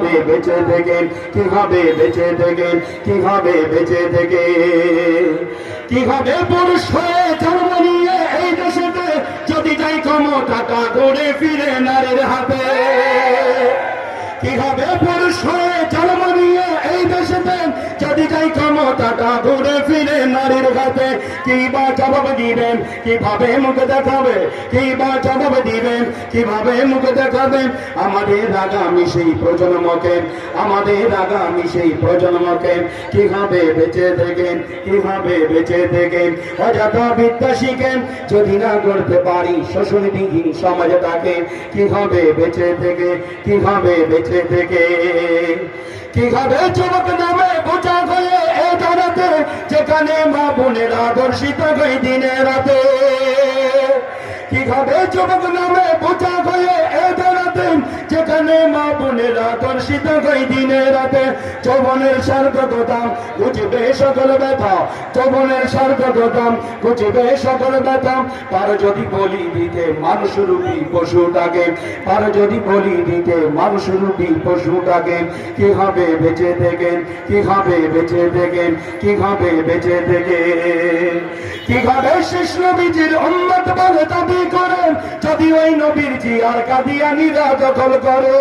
হবে বেঁচে থেকে, কি হবে বেঁচে থেকে, কি হবে বেঁচে থেকে? কি হবে পুরুষ হয়ে জন্ম নিয়ে এই দেশেতে যদি যাই ক্ষমতাটা ঘুরে ফিরে নারীর হাতে? কি হবে পুরুষ হয়ে জন্ম নিয়ে এই দেশেতে যদি যাই ক্ষমতাটা ঘুরে ফিরে নারীর হাতে? কি বা জবাব দিবেন, কিভাবে মুখ দেখাবে? কি বা জবাব দিবেন, কিভাবে মুখ দেখাবে? আমাদের আগামী সেই প্রজন্মকে, আমাদের আগামী সেই প্রজন্মকে কিভাবে বেঁচে থেকে, কিভাবে বেঁচে থেকে? অযথা বিদ্যা শিখেন যদি না করতে পারি শোষণবিহীন সমাজটাকে, কিভাবে বেঁচে থেকে, কিভাবে বেঁচে থেকে? কিভাবে যুবক নামে বোঝা হয়ে এ জানাতে যেখানে মা বোনেরা দর্শিত হয়ে দিনে রাতে? কিভাবে যুবক নামে বোঝা হয়ে এ জানাতে যেখানে মা বোনেরা দর্শিত হয়ে দিনে রাতে? যৌবনের সার্থকতা বুঝবে সকল ব্যথা, যৌবনের সার্থকতা বুঝবে সকল ব্যথা। পার যদি বলি দিতে মানুষরূপী পশুটাকে, পার যদি বলি দিতে মানুষরূপী পশুটাকে, কি হবে বেঁচে থেকে, কি হবে বেঁচে থেকে, কি হবে বেঁচে থেকে? কিভাবে শেষ নবীজির উম্মত বলে দাবি করেন যদি ওই নবীর জিয়ার কাদিয়ানীরা দখল করে?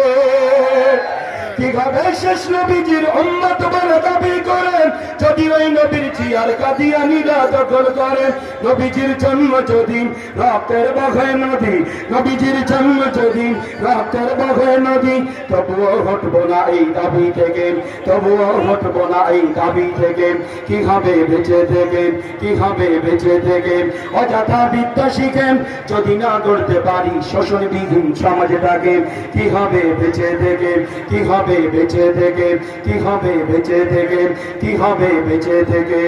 কিভাবে শেষ নবীজির উম্মত বলে দাবি করেন যদি ওই নবীর জিয়ার কাদিয়ানীরা দখল করে? নবীজির জন্ম যদি রক্তের বহে নদী, নবীজির জন্ম যদি রক্তের বহে নদী, তবুও হটবো না এই দাবি থেকে, তবুও হটবো না এই দাবি থেকে। কি হবে বেঁচে থেকে, কি হবে বেঁচে থেকে? অযথা বিদ্যা শিখেন যদি না করতে পারি শোষণবিহীন সমাজটাকে, কি হবে বেঁচে থেকে, কি হবে বেঁচে থেকে, কি হবে বেঁচে থেকে, কি হবে বেঁচে থেকে?